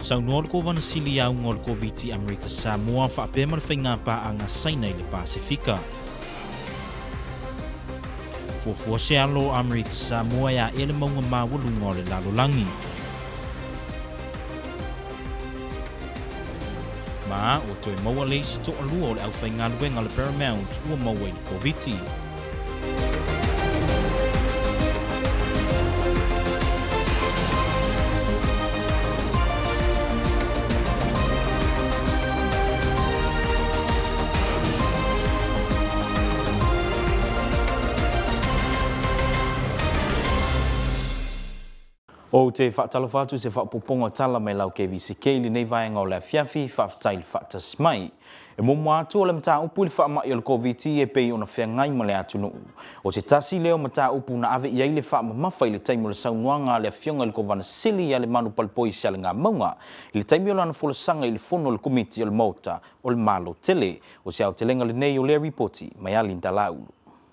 Sau nol ko van silia ngol ko viti Amerika Samoa fa pe mal fenga pa anga saina ile Pasifika. Fo se alo Amerika Samoa ya ele maunga mawulu ngole lalo langi. Ma o toi maua le si to alua o le au whainga luenga le Paramount ua maua i le Koviti. O te whaatalawhatu se whaapoponga tala mai lau Kvzktv li nei vaenga o le fiafi whaafatai le whaatas mai. E momo atu o le mata upu le whaamai o le Koviti e pei o na whengai ma le atu nuu. O te tasi leo mata upu na ave iai le whaamamawhai le taimo le saunuanga le awhionga le kovana sili a le manu palpoi se ale ngā maunga. I le taimo o lana fulasanga i le fono le komiti o le mauta o le malo tele. O se au te lenga le nei o le ripoti mai alinta laulu.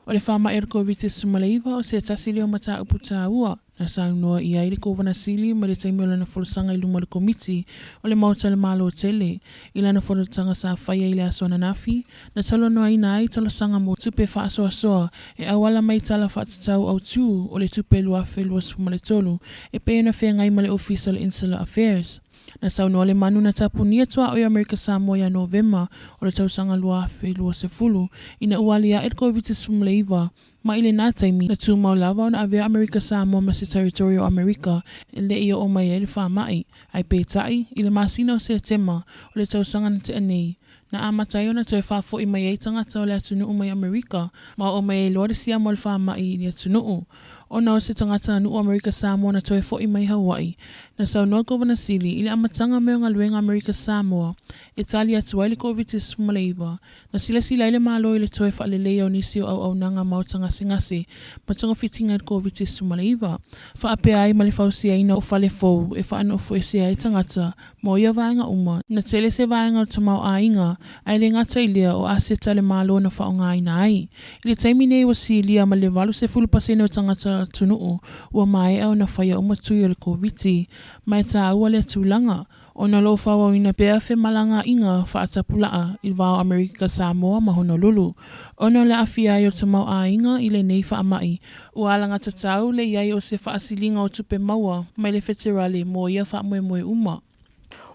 O le whaamai o le Koviti sumaleiva o se tasi leo mata upu tā ua. Na saunoa i ai le kovana sili ma le taimi o lana fulasanga i luma le komiti o le mauta le malo tele. I lana fulasanga sa whaia i le asona nafi, na talo noa ina ai talasanga mo tupe whaasoa soa e awala mai tala whaatatau au tū o le tupe luafe luas ma le tolu e peena whengai ma le Official Insular Affairs. Na saunoa le manu na tapu nia tua o Amerika Samoa ya Novema o le tausanga luafe luas e fulu ina ualia e Koviti sumaleiva. Ma ile nā taimi na tū maulawa na avea Amerika Samoa ma se Territorial America e le ia o mai e le whaamai. Ai pētai, ile māsina o se tema o le tausanga na te anei. Na amatai o na toi whafo i mai e tangata o le atunu o mai Amerika, ma o mai e loa de sia mo le whaamai i le atunu. O na o se tangata na nuu Amerika Samoa na toi fo i mai Hawaii. Na sau noa kovana sili, ile amatanga meo ngā luenga Amerika Samoa, e tali atu ai le Koviti sumaleiva. Na sila ile malo ile toi whaalelei au nisi o au nanga mauta ngase, matonga fitinga le Koviti sumaleiva. Whaape ai ma le whausia ina o whale fau, e whaano o sia e tangata, mo ia vaenga uma. Na tele se vaenga o tamau a inga, ai le ngata ilia o aseta le malo na whao ngā ina ai. Ile taimi nei wa silia ma le walu se fulu pasene o tangata tunuu, ua mai au na whaia o matui o le Koviti, mai tā ua le tūlanga. O na lo whawa ina pēa whe malanga inga whaatapulaa i wao Amerika Samoa ma Honolulu. O na le awhia i o tamau a inga i le nei whaamai. Ua alanga tatau le iai o se whaasilinga o tupe maua mai le federale mo ia whaamoe uma.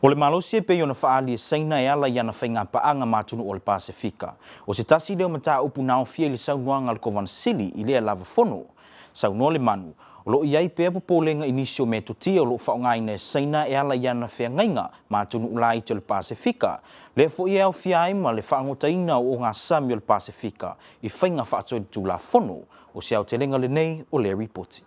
O le malosi e pei o na whaali e saina e ala i ana whainga paanga mātunu o le Pasifika. O se tasi leo mata upu nao fie le saunuanga le kovana sili i lea lava fono. Saunoa le manu. O lo iai pea popolenga inisio me tutia o lo whaongaina e saina e ala i ana whengainga mātunu ulai te o le Pasifika. Le fo i au fiai ma le whaangotaina o ngā sami o le Pasifika i whainga whaatoi tūla fono. O se au te lenga le nei o le ripoti.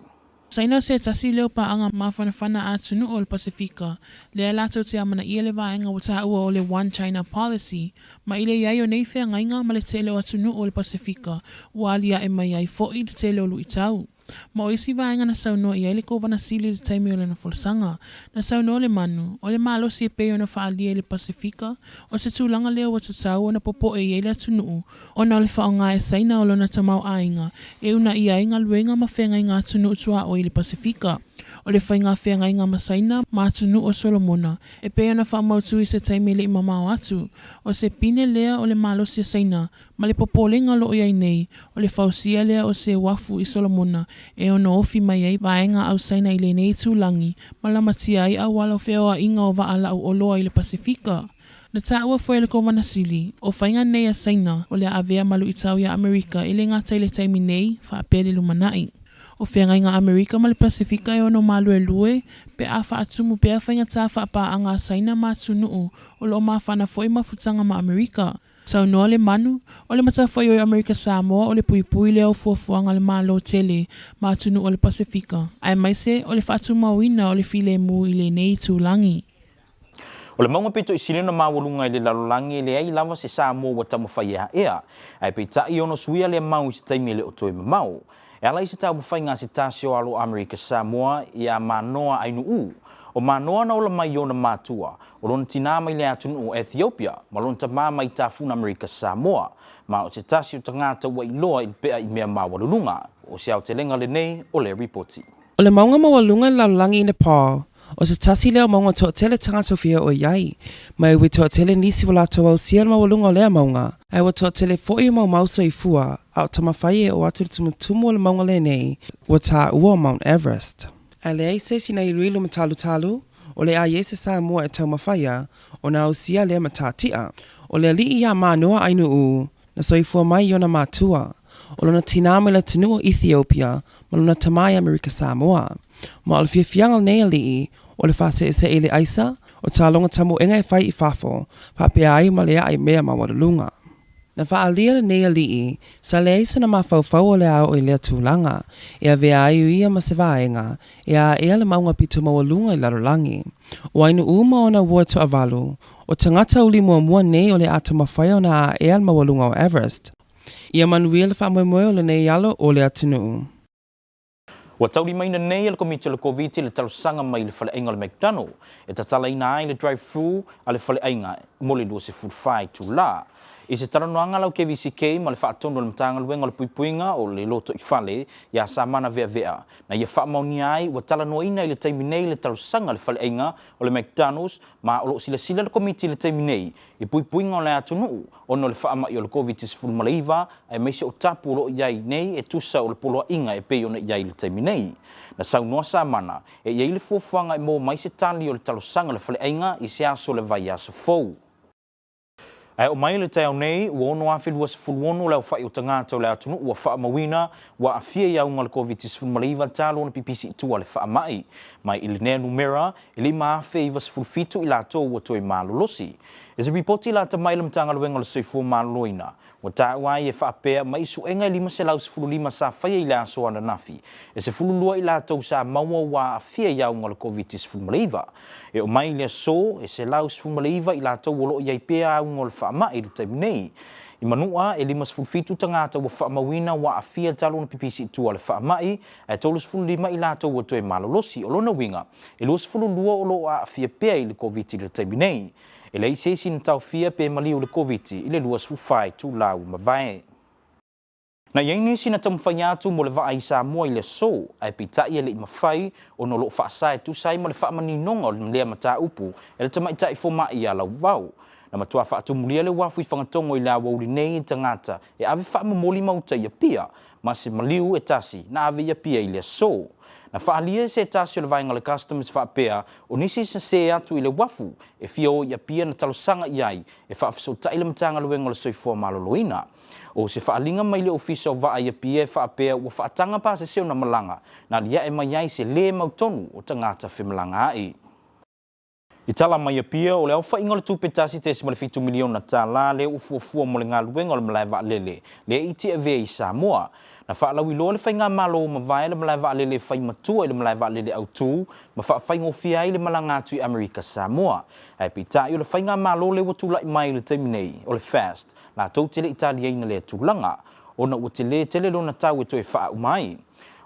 Saina se tasi leo pa anga mawhanawhana atunu o le Pasifika. Lea lato te amana ia le vaenga o ta ua o le One China Policy. Ma ile iai o nei whengainga ma le te leo atunu o le Pasifika. Ua alia e mai ai fo i le te leo lui tau. Ma o isi vaenga na saunoa i ele kovana sili le taimi o le na fulasanga. Na saunoa le manu, o le malosi e pei o na whaalia i le Pasifika, o se tūlanga leo o tatau o na popo e ele atunuu, o na o le whaonga e saina o lona tamau ainga, e una ia inga luenga ma whenga inga atunuu tua o i le Pasifika. O le whainga whenga inga masaina ma atunuu o Solomona, e pei o na whaamautu i se taimi le imamau atu, o se pine lea o le malosi e saina, ma le popolenga lo iai nei, o le whausia lea o se wafu i Solomona, e ono ofi mai ai vaenga au saina i le nei tūlangi, ma la matia ai au wala wheoa inga o vaala au oloa i le Pasifika. Na tā ua fwoi le kovana sili, o whainga nei a saina o le avea malu i tau ia Amerika i le ngata i le taimi nei, whaapele lumanai. O whenga inga Amerika ma le Pasifika e ono malu e lue, pe a whaatumu pe a whainga tā whaapa anga saina ma tunuu, o lo ma whana fwoi mafutanga ma Amerika. Sau noa le manu, o le matawhai o Amerika Samoa o le puipui leo fuafuanga le malo tele ma tunu o le Pasifika. Ai maise o le whatu mauina o le file mu i le nei tūlangi. O le maunga pito i silena mawalunga i le lalolangi le ai lava se Samoa wa tamawhai ea. Ai pita i ono suia le mau i se taimi le otoe mamau. E ala i se tau mawhai ngā se tasio alo Amerika Samoa i a manoa ainu u. O manoa na ola mai ona matua, o lona tina mai le atunu o Ethiopia, ma lona tamā mai tāfuna Amerika Samoa, ma o te tasi o tangata wa iloa i pea i mea mawalulunga, o se au te lenga le nei o le ripoti. O le maunga mawalunga laulangi i Nepal, o se tasi leo maunga to tele tangata fia o iai, mai we to tele nisi wala to au sia mawalunga o lea maunga, ai wa to tele foi mau mauso i fua, au tamawhai o atu tumutumu o le maunga le nei, wa ta ua Mount Everest. Ai le aise sina i rilu matalu, o le a yese sa mua e tau mawhaia, o na au sia lea matatia, o le li ia maa noa ainu u, na soifua mai i ona mātua, o lona tinama i la tunu o Ethiopia, ma lona tamai Amerika Samoa. Ma o le fiafianga nei alii, o le whase e se ele aisa, o tālonga tamu enga e whai i whafo, pāpea ai ma lea ai mea ma wadalunga. Na whaalia le nei alii, sa le aisa na mawhauwhau o le ao o i lea tūlanga, e a vea ai uia ma se vaenga, e a ea le maunga pito mawalunga i larolangi. O ainu uma o na ua to avalu, o tangata uli mua nei o le ata mawhai o na a ea mawalunga o Everest. Ia manuia le whamoemoe o le nei alo o le atinu. Wa tauri mai na nei le komiti le COVID le talusanga mai le whaleainga le McDonald. E tatala ina ai le drive-thru a le whaleainga mo le 2 tu la. I se taranoanga lau Kvzktv ma le whaatonu le matanga luenga le puipuinga o le loto i whale ia sa mana vea. Na ia whaamauni ai wa talanoa ina i le taimi nei le talusanga le whaleainga o le McDonald's ma o lo sila le komiti le taimi nei i puipuinga o le atunu o no le whaamai o le COVID-19 malaiva ai meise o tapu o lo iai nei e tusa o le poloa inga e pei o na iai le taimi nei. Na saunoa sa mana e iai le fuafuanga i mo mai se tali o le talusanga le whaleainga i se aso le vai aso fou. Ai o mai le tau nei, ua ono a whilua se fuluonu leo whai o tangata o le atunu ua wha mawina wa a fia iau ngā le COVID-19 malaiva talo na pipisi i tua le wha mai. Mai i le nea numera, i li maa whea iwa se fulfitu i la tō ua toi malolosi. E se ripoti la ta mai le mtanga luenga le soifua maloloina. Wa tau ai e wha pēa mai su enga i lima se lau se fulu lima sa whaia i le aso ana nafi. E se fulu lua i la tō sa maua wa a fia iau ngā le COVID-19 malaiva. E o mai le so e se lau se fulu malaiva i la tō wolo i ai pēa au ngā le wha mai le taimi nei. I manua e lima se fulfitu tangata wa wha mawina wa a fia talo na pipisi tua le wha mai e tolu se fulu lima i la tō wa toe malolosi o lona winga. E lua se fulu lua o lo a fia pēa i le COVID le taimi nei. E lei seisi na tau fia pe maliu le COVID i le lua se fufai tu lau ma vae. Na iei si na tamu whai atu mo le waa i sa mua i le so, ai pitai e le i mawhai o no lo whaasai tu sai mo le wha maninonga o le lea mata upu e le tamaitai foma i a lau vau. Na matua whaatu mulia le wafu i whangatongo i la wauri nei i tangata e ave wha mamoli mauta i a pia, ma se maliu e tasi na ave i a pia i le so. Na whaalia se tasi o le vainga le customers whaapea o nisi se atu i le wafu e fio i a pia na talosanga i ai e whaafisotai le matanga luenga le soifua maloloina. O se whaalinga mai le ofisa o waa i a pia e whaapea ua whaatanga pa se seo na malanga na lia e mai ai se le mautonu o tangata whimalanga ai. I tala mai a pia o le au whainga le tūpetasi te se malefitu miliona tā la le ufuafua mo le ngā luenga o le malai waa lele le iti e vea i Samoa. Na whaalau i loa le whainga malo ma vai le malai waa lele whai matua i le malai waa lele au tū ma whainga o fia i le malanga atu i Amerika Samoa. Ai pita i o le whainga malo le watula i mai le teiminei o le fast na tau tele Italia ina le tūlanga o na ua tele lona tau e toi wha umai.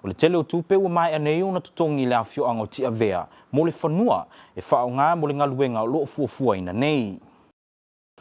O le tele o tupe ua mai anei o na tutongi le awhio anga o tia vea mo le whanua e whao ngā mo le ngaluenga o loo fuafua ina nei.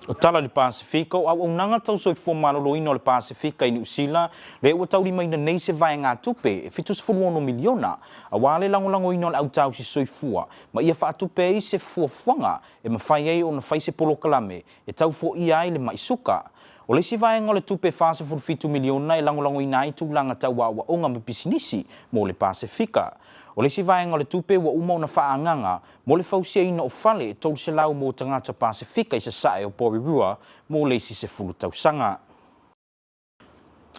O tala le Pasifika o au nanga tau soi malolo ina o le Pasifika i New Zealand le ua tauri mai na nei se vai ngā tupe e fitus fuluono miliona a wale langolango ina o le au tau si soifua ma ia wha tupe i se fuafuanga e mawhai ei o na whai se polo kalame e tau fo i ai le maisuka. O le si vai le tupe fase fulfitu miliona e langolango ina i tūlanga tau wa onga ma pisinisi mo le Pasifika. O le si vai le tupe wa uma na whaanganga mo le fausia ina o fale tolu se lau mo tangata Pasifika i sa sae o Porirua mo le si se fulu tausanga.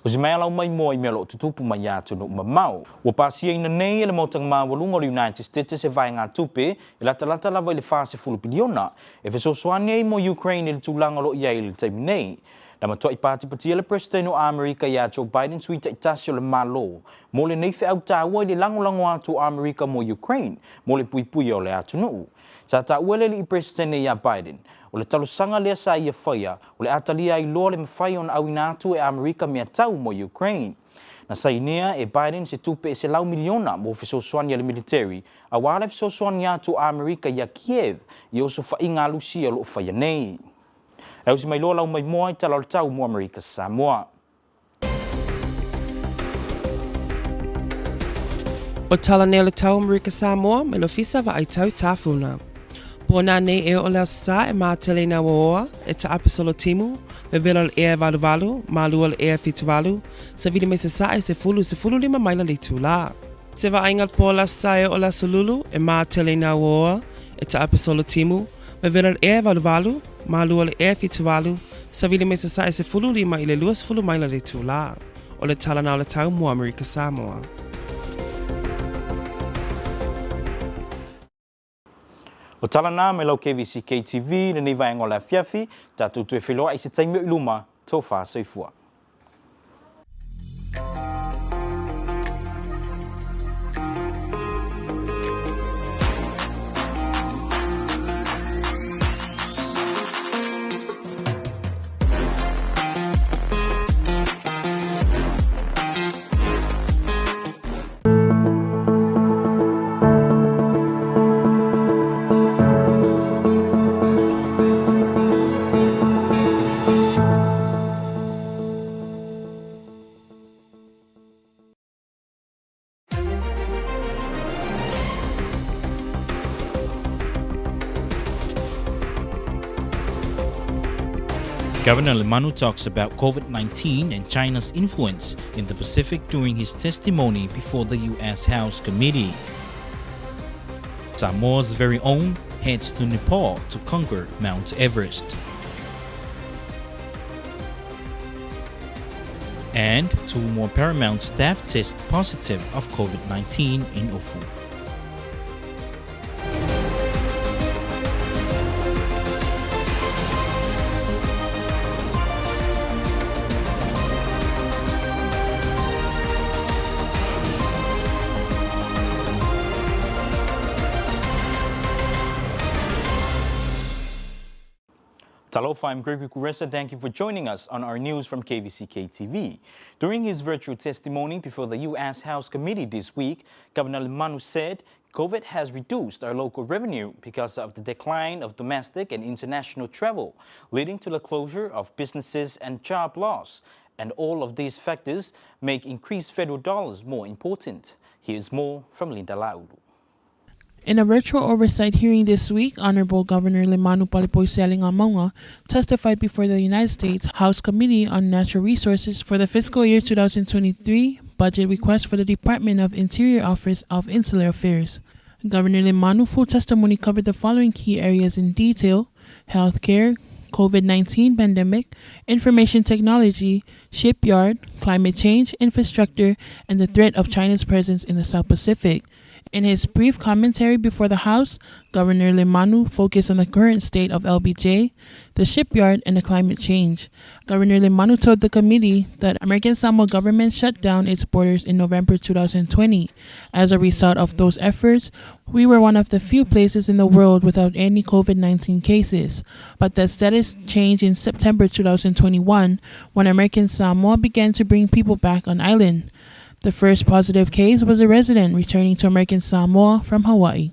O si mea lau mai moa i mea lo tutupu mai atu no mamau. Wa pasia ina nei e le mautanga mawalunga o le United States e vai ngā tupe e lata lava i le fase fulu biliona e fesosoani ei mo Ukraine i le tūlanga lo ia i le taimi nei. Na matua i pati le presidente o Amerika ia Joe Biden suita i tasi o le malo. Mo le neife au tāua i le langolango atu Amerika mo Ukraine, mo le puipui o le atunu. Sa tāua le i presidente ia Biden, o le talosanga lea sa ia whaia, o le atalia i loa le mawhai on au inatu e Amerika mea tau mo Ukraine. Na sainia e Biden se tupe e se lau miliona mo fesosoani le military, a wale fesosoani atu Amerika ia Kiev, i oso whainga lusia lo whaia nei. Au si mai loa lau mai moa i tala o tau mo Amerika Samoa. O tala nei le tau Amerika Samoa me lo fisa wa ai tau tāwhuna. Pōna nei e o leo sa e mātele na waoa e ta apisolo timu, me vela le ea valu, malua le ea fituvalu, sa vili me se se fulu lima maila li tūla. Se wa aingal pōla sa e o la solulu e mātele na waoa e ta apisolo timu, me vela le ea valu, malua le ea fituvalu, sa vili me se se fulu lima i le luas fulu maila li tūla. O le tala na o le tau mua Amerika Samoa. O tala nā me lau Kvzktv na ni vaenga o la fiafi, tātou tue whiloa i se taimio i luma, tō whā soifua. Governor Lemanu talks about COVID-19 and China's influence in the Pacific during his testimony before the U.S. House Committee. Samoa's very own heads to Nepal to conquer Mount Everest. And 2 more Paramount staff test positive of COVID-19 in Ofu. Talofa, I'm Gregory Kuresa. Thank you for joining us on our news from Kvzktv. During his virtual testimony before the U.S. House Committee this week, Governor Lemanu said COVID has reduced our local revenue because of the decline of domestic and international travel, leading to the closure of businesses and job loss. And all of these factors make increased federal dollars more important. Here's more from Linda Laulu. In a virtual oversight hearing this week, Honorable Governor Lemanu Palipoiselinga testified before the United States House Committee on Natural Resources for the fiscal year 2023 budget request for the Department of Interior Office of Insular Affairs. Governor Lemanu full testimony covered the following key areas in detail: healthcare, COVID-19 pandemic, information technology, shipyard, climate change, infrastructure, and the threat of China's presence in the South Pacific. In his brief commentary before the House, Governor Lemanu focused on the current state of LBJ, the shipyard, and the climate change. Governor Lemanu told the committee that American Samoa government shut down its borders in November 2020. As a result of those efforts, we were one of the few places in the world without any COVID-19 cases. But that status changed in September 2021 when American Samoa began to bring people back on island. The first positive case was a resident returning to American Samoa from Hawaii.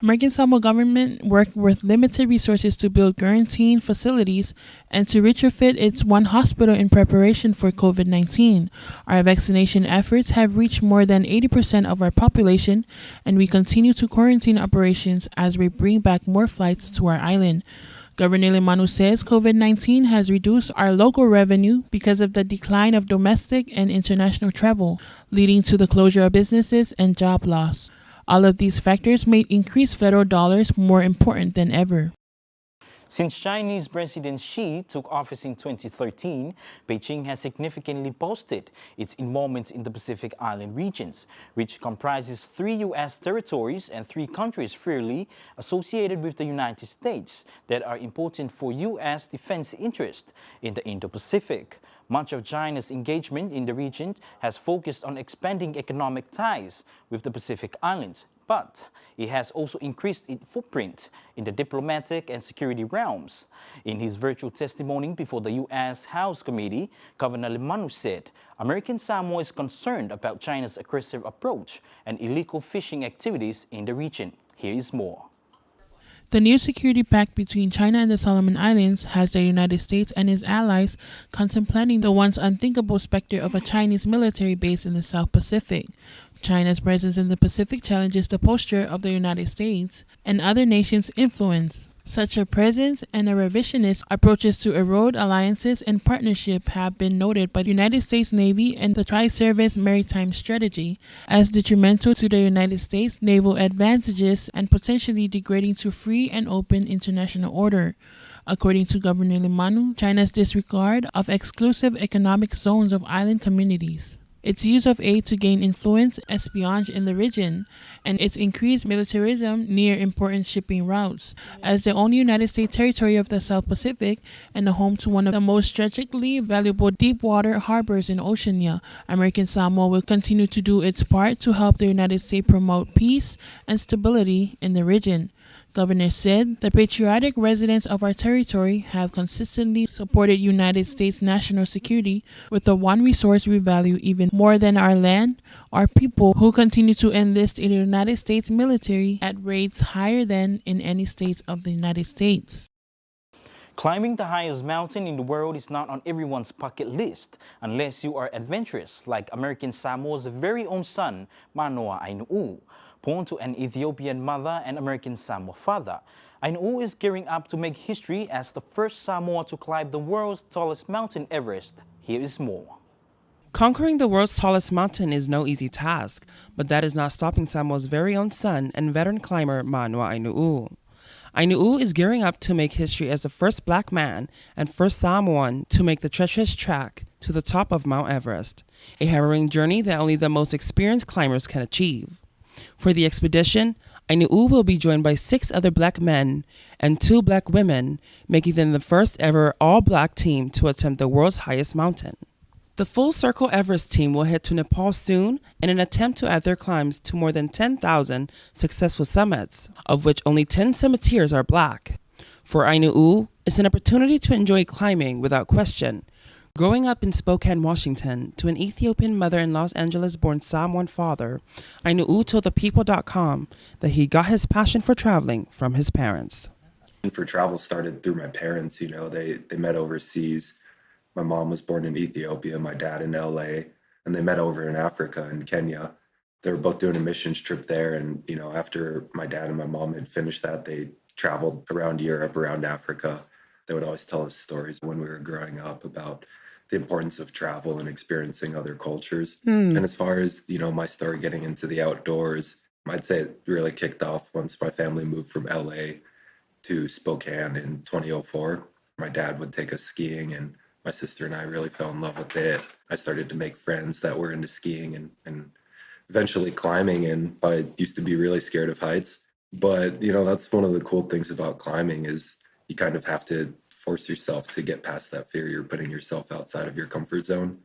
American Samoa government worked with limited resources to build quarantine facilities and to retrofit its one hospital in preparation for COVID-19. Our vaccination efforts have reached more than 80% of our population, and we continue to quarantine operations as we bring back more flights to our island. Governor Lemanu says COVID-19 has reduced our local revenue because of the decline of domestic and international travel, leading to the closure of businesses and job loss. All of these factors made increased federal dollars more important than ever. Since Chinese President Xi took office in 2013, Beijing has significantly boosted its involvement in the Pacific Island regions, which comprises 3 U.S. territories and 3 countries freely associated with the United States that are important for U.S. defense interests in the Indo-Pacific. Much of China's engagement in the region has focused on expanding economic ties with the Pacific Islands, but it has also increased its footprint in the diplomatic and security realms. In his virtual testimony before the U.S. House Committee, Governor Lemanu said American Samoa is concerned about China's aggressive approach and illegal fishing activities in the region. Here is more. The new security pact between China and the Solomon Islands has the United States and its allies contemplating the once unthinkable specter of a Chinese military base in the South Pacific. China's presence in the Pacific challenges the posture of the United States and other nations' influence. Such a presence and a revisionist approaches to erode alliances and partnership have been noted by the United States Navy and the Tri-Service Maritime Strategy as detrimental to the United States naval advantages and potentially degrading to free and open international order. According to Governor Limanu, China's disregard of exclusive economic zones of island communities, its use of aid to gain influence, espionage in the region, and its increased militarism near important shipping routes. As the only United States territory of the South Pacific and the home to one of the most strategically valuable deep-water harbors in Oceania, American Samoa will continue to do its part to help the United States promote peace and stability in the region. Governor said, the patriotic residents of our territory have consistently supported United States national security with the one resource we value even more than our land, our people, who continue to enlist in the United States military at rates higher than in any states of the United States. Climbing the highest mountain in the world is not on everyone's bucket list unless you are adventurous, like American Samoa's very own son, Manoa Ainu'u. Born to an Ethiopian mother and American Samoa father, Ainu'u is gearing up to make history as the first Samoa to climb the world's tallest mountain, Everest. Here is more. Conquering the world's tallest mountain is no easy task, but that is not stopping Samoa's very own son and veteran climber Manoa Ainu'u. Ainu'u is gearing up to make history as the first black man and first Samoan to make the treacherous trek to the top of Mount Everest, a harrowing journey that only the most experienced climbers can achieve. For the expedition, Ainu'u will be joined by 6 other black men and 2 black women, making them the first ever all-black team to attempt the world's highest mountain. The Full Circle Everest team will head to Nepal soon in an attempt to add their climbs to more than 10,000 successful summits, of which only 10 summiteers are black. For Ainu'u, it's an opportunity to enjoy climbing without question. Growing up in Spokane, Washington, to an Ethiopian mother and Los Angeles-born Samoan father, Ainu'u told ThePeople.com that he got his passion for traveling from his parents. For travel started through my parents. They met overseas. My mom was born in Ethiopia, my dad in LA, and they met over in Africa in Kenya. They were both doing a missions trip there, and after my dad and my mom had finished that, they traveled around Europe, around Africa. They would always tell us stories when we were growing up about the importance of travel and experiencing other cultures. And as far as, my story getting into the outdoors, I'd say it really kicked off once my family moved from LA to Spokane in 2004. My dad would take us skiing, and my sister and I really fell in love with it. I started to make friends that were into skiing and eventually climbing, and I used to be really scared of heights. But, that's one of the cool things about climbing is you kind of have to force yourself to get past that fear. You're putting yourself outside of your comfort zone.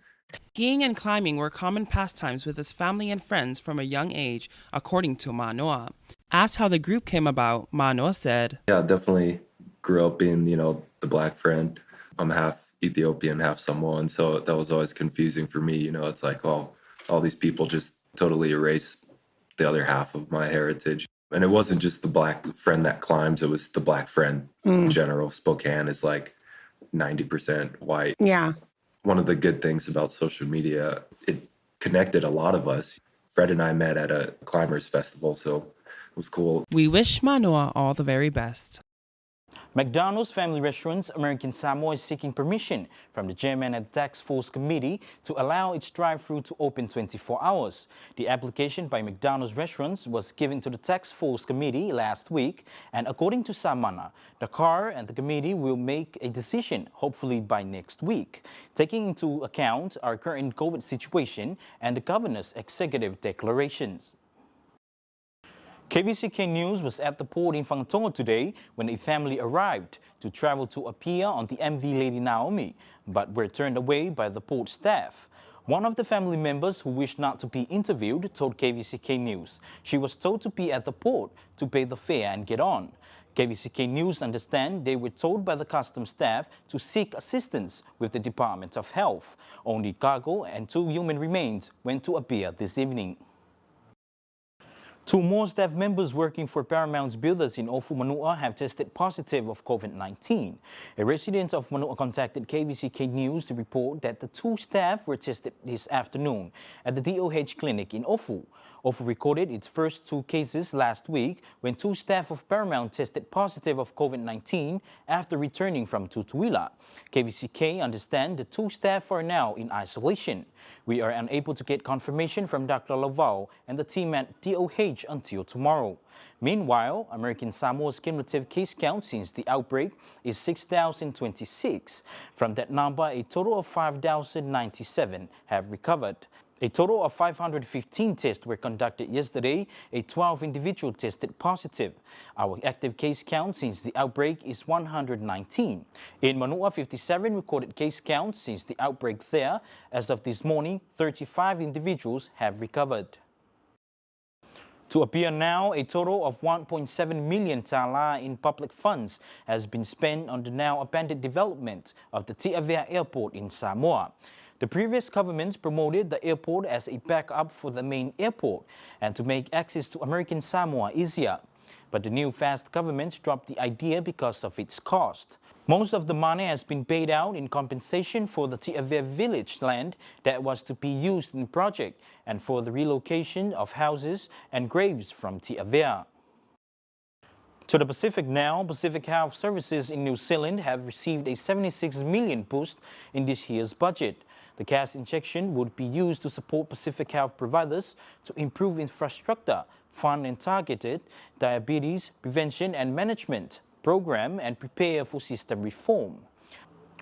Skiing and climbing were common pastimes with his family and friends from a young age, according to Manoa. Asked how the group came about, Manoa said, Yeah, definitely grew up being, the black friend. I'm half Ethiopian, half Samoan, so that was always confusing for me. It's like, all these people just totally erase the other half of my heritage. And it wasn't just the black friend that climbs, it was the black friend in general. Spokane is like 90% white. Yeah. One of the good things about social media, it connected a lot of us. Fred and I met at a climbers festival, so it was cool. We wish Manoa all the very best. McDonald's Family Restaurants American Samoa is seeking permission from the chairman at the Task Force Committee to allow its drive-thru to open 24 hours. The application by McDonald's Restaurants was given to the Task Force Committee last week, and according to Samana, the CAR and the committee will make a decision hopefully by next week, taking into account our current COVID situation and the governor's executive declarations. KVCK News was at the port in Whangatonga today when a family arrived to travel to appear on the MV Lady Naomi, but were turned away by the port staff. One of the family members who wished not to be interviewed told KVCK News she was told to be at the port to pay the fare and get on. KVCK News understand they were told by the customs staff to seek assistance with the Department of Health. Only cargo and 2 human remains went to appear this evening. Two more staff members working for Paramount's builders in Ofu, Manua have tested positive of COVID-19. A resident of Manua contacted KVCK News to report that the two staff were tested this afternoon at the DOH clinic in Ofu. Ofu recorded its first two cases last week when two staff of Paramount tested positive of COVID-19 after returning from Tutuila. KVCK understand the two staff are now in isolation. We are unable to get confirmation from Dr. Laval and the team at DOH until tomorrow. Meanwhile, American Samoa's cumulative case count since the outbreak is 6,026. From that number, a total of 5,097 have recovered. A total of 515 tests were conducted yesterday. 12 individuals tested positive. Our active case count since the outbreak is 119. In Manua, 57 recorded case counts since the outbreak there. As of this morning, 35 individuals have recovered. To appear now, a total of 1.7 million tala in public funds has been spent on the now abandoned development of the Kvzktv airport in Samoa. The previous government promoted the airport as a backup for the main airport and to make access to American Samoa easier. But the new fast government dropped the idea because of its cost. Most of the money has been paid out in compensation for the Kvzktv village land that was to be used in the project and for the relocation of houses and graves from Kvzktv. To the Pacific now, Pacific Health Services in New Zealand have received a 76 million boost in this year's budget. The cash injection would be used to support Pacific health providers to improve infrastructure, fund and targeted diabetes prevention and management program and prepare for system reform.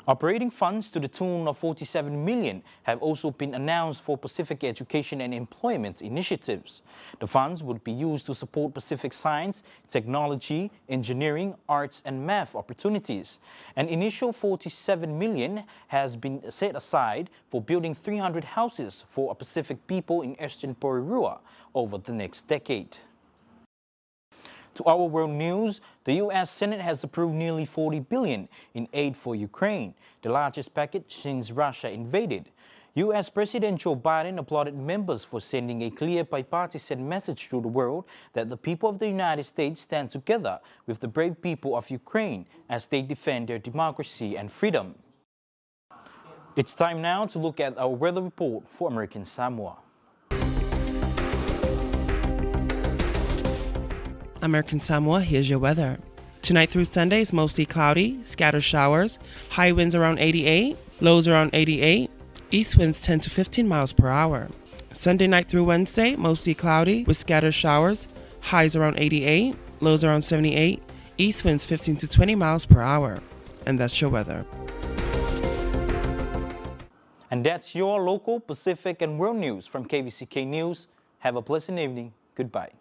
Operating funds to the tune of 47 million have also been announced for Pacific education and employment initiatives. The funds would be used to support Pacific science, technology, engineering, arts and math opportunities. An initial 47 million has been set aside for building 300 houses for Pacific people in Eastern Porirua over the next decade. To our world news, the U.S. Senate has approved nearly $40 billion in aid for Ukraine, the largest package since Russia invaded. U.S. President Joe Biden applauded members for sending a clear bipartisan message to the world that the people of the United States stand together with the brave people of Ukraine as they defend their democracy and freedom. It's time now to look at our weather report for American Samoa. American Samoa, here's your weather. Tonight through Sunday is mostly cloudy, scattered showers, high winds around 88, lows around 88, east winds 10 to 15 miles per hour. Sunday night through Wednesday, mostly cloudy with scattered showers, highs around 88, lows around 78, east winds 15 to 20 miles per hour. And that's your weather. And that's your local, Pacific and world news from KVCK News. Have a pleasant evening. Goodbye.